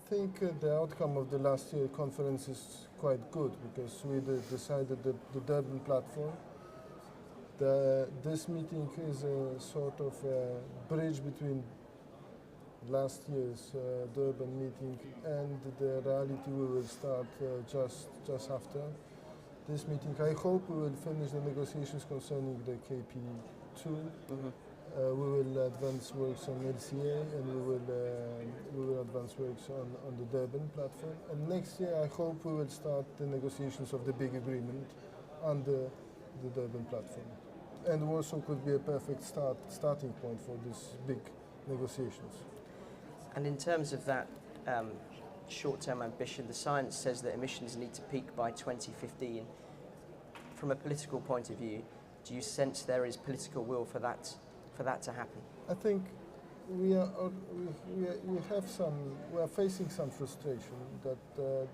think the outcome of the last year conference is quite good because we decided that the Durban platform. This meeting is a sort of a bridge between last year's Durban meeting and the reality we will start just after this meeting. I hope we will finish the negotiations concerning the KP2. Mm-hmm. We will advance works on LCA and we will advance works on the Durban platform. And next year I hope we will start the negotiations of the big agreement under the Durban platform. And Warsaw could be a perfect starting point for these big negotiations. And in terms of that short-term ambition, the science says that emissions need to peak by 2015. From a political point of view, do you sense there is political will for that to happen? I think we are facing some frustration that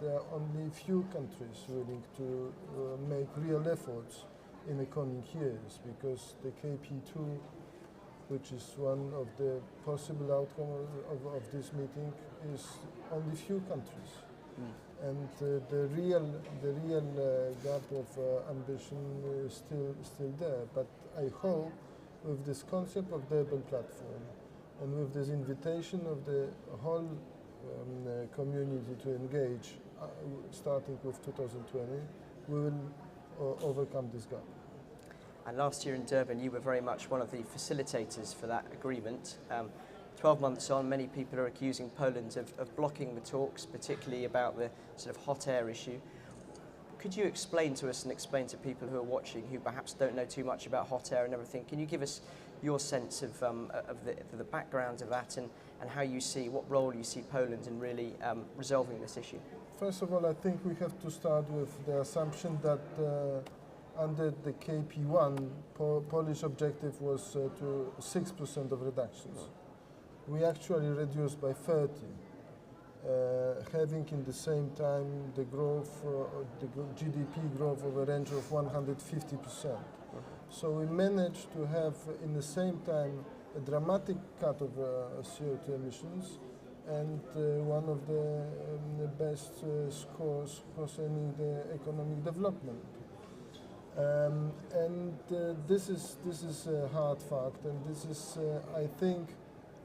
there are only few countries willing to make real efforts in the coming years, because the KP2, which is one of the possible outcomes of this meeting, is only few countries. Mm. And the real gap of ambition is still there. But I hope with this concept of the Durban platform and with this invitation of the whole community to engage, starting with 2020, we will overcome this gap. And last year in Durban, you were very much one of the facilitators for that agreement. 12 months on, many people are accusing Poland of blocking the talks, particularly about the sort of hot air issue. Could you explain to us and explain to people who are watching who perhaps don't know too much about hot air and everything? Can you give us your sense of the background of that and how you see, what role you see Poland in really resolving this issue? First of all, I think we have to start with the assumption that under the KP1, Polish objective was to 6% of reductions. We actually reduced by 30, having in the same time the growth, the GDP growth of a range of 150%. So we managed to have in the same time a dramatic cut of CO2 emissions and one of the best scores concerning the economic development. This is a hard fact, and this is, I think,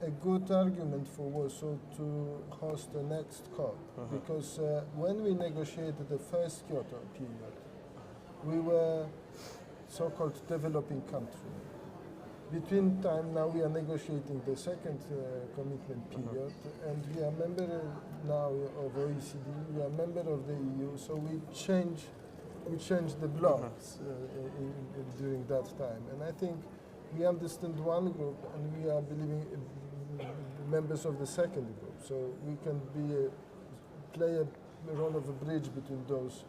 a good argument for Warsaw to host the next COP, because when we negotiated the first Kyoto period, we were so-called developing country. Between time now we are negotiating the second commitment period, and we are member now of OECD, we are member of the EU, so we change the blocks during that time. And I think we understand one group and we are believing members of the second group. So we can play a role of a bridge between those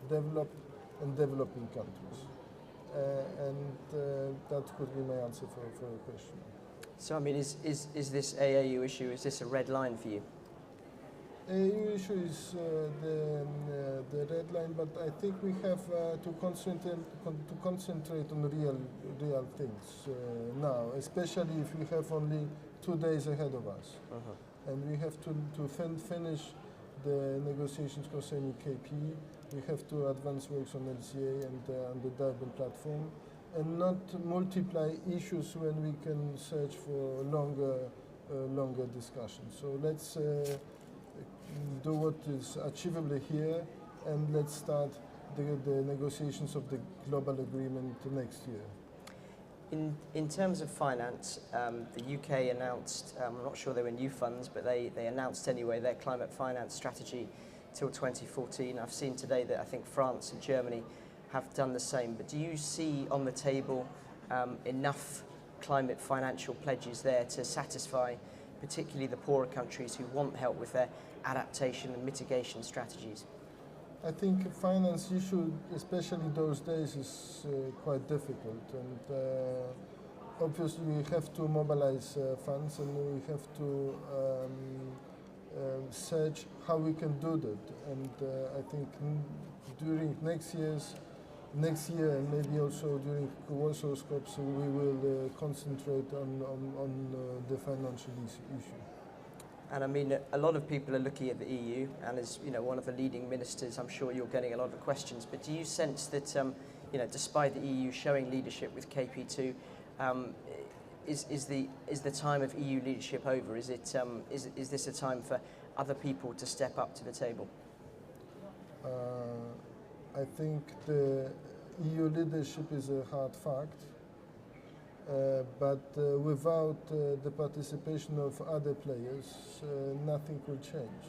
developed and developing countries. That could be my answer for your question. So I mean, is this AAU issue, is this a red line for you? AAU issue is the red line, but I think we have to concentrate on real things now, especially if we have only 2 days ahead of us. And we have to finish the negotiations concerning KP, we have to advance works on LCA and on the Durban platform, and not multiply issues when we can search for longer discussions. So let's do what is achievable here, and let's start the negotiations of the global agreement next year. In terms of finance, the UK announced, I'm not sure they were new funds, but they announced anyway their climate finance strategy till 2014. I've seen today that I think France and Germany have done the same, but do you see on the table enough climate financial pledges there to satisfy particularly the poorer countries who want help with their adaptation and mitigation strategies? I think finance issue, especially those days, is quite difficult, and obviously we have to mobilize funds, and we have to search how we can do that. And I think during next year and maybe also during Warsaw COPs, we will concentrate on the financial issue. And I mean, a lot of people are looking at the EU, and as you know, one of the leading ministers, I'm sure you're getting a lot of questions. But do you sense that, you know, despite the EU showing leadership with KP2, is the time of EU leadership over? Is this a time for other people to step up to the table? I think the EU leadership is a hard fact. But without the participation of other players, nothing will change.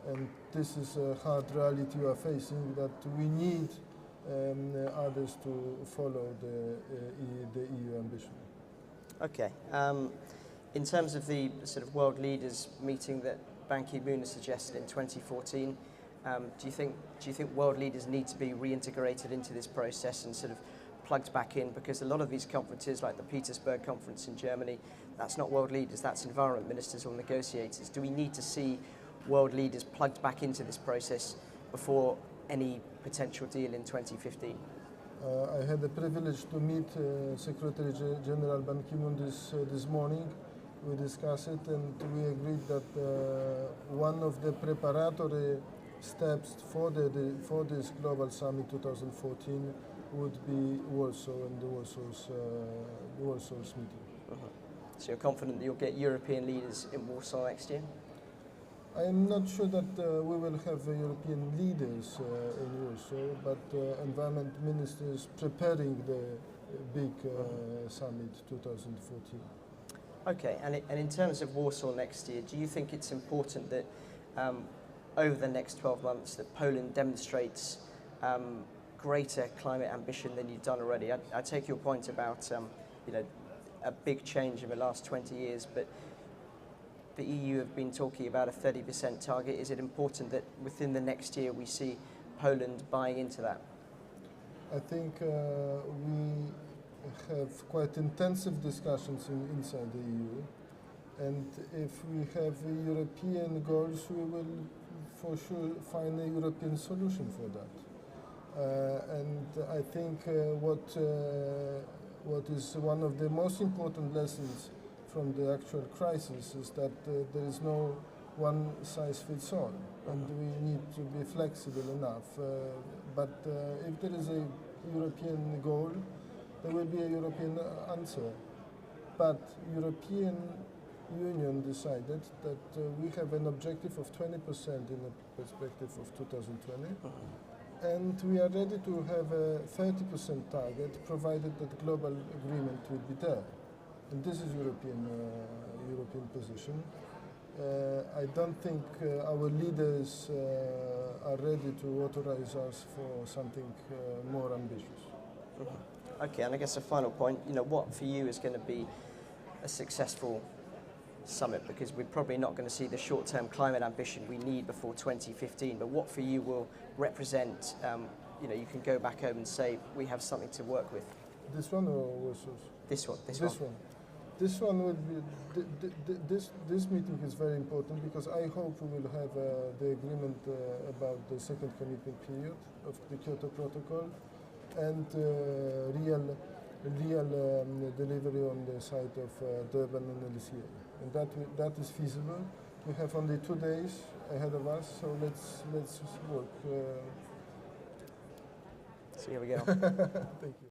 And this is a hard reality we are facing, that we need others to follow the EU ambition. Okay. In terms of the sort of world leaders meeting that Ban Ki-moon has suggested in 2014, do you think world leaders need to be reintegrated into this process and sort of plugged back in? Because a lot of these conferences, like the Petersburg conference in Germany, that's not world leaders, that's environment ministers or negotiators. Do we need to see world leaders plugged back into this process before any potential deal in 2015? I had the privilege to meet Secretary General Ban Ki-moon this morning. We discussed it and we agreed that one of the preparatory steps for this Global Summit 2014 would be Warsaw and the Warsaw's meeting. So you're confident that you'll get European leaders in Warsaw next year? I am not sure that we will have European leaders in Warsaw, but environment ministers preparing the big summit 2014. Okay, and in terms of Warsaw next year, do you think it's important that over the next 12 months that Poland demonstrates greater climate ambition than you've done already? I take your point about you know, a big change in the last 20 years, but the EU have been talking about a 30% target. Is it important that within the next year we see Poland buying into that? I think we have quite intensive discussions inside the EU, and if we have European goals, we will for sure find a European solution for that. And I think what is one of the most important lessons from the actual crisis is that there is no one size fits all, and we need to be flexible enough. But if there is a European goal, there will be a European answer. But European Union decided that we have an objective of 20% in the perspective of 2020. And we are ready to have a 30% target, provided that global agreement will be there. And this is European position. I don't think our leaders are ready to authorize us for something more ambitious. Okay, and I guess a final point, you know, what for you is going to be a successful summit? Because we're probably not going to see the short-term climate ambition we need before 2015, but what for you will represent, you know, you can go back home and say, we have something to work with? This one or Warsaw's? This one. This one would be, this meeting is very important because I hope we will have the agreement about the second commitment period of the Kyoto Protocol and real delivery on the side of Durban and LCA. And that is feasible. We have only 2 days ahead of us, so let's work. So here we go. Thank you.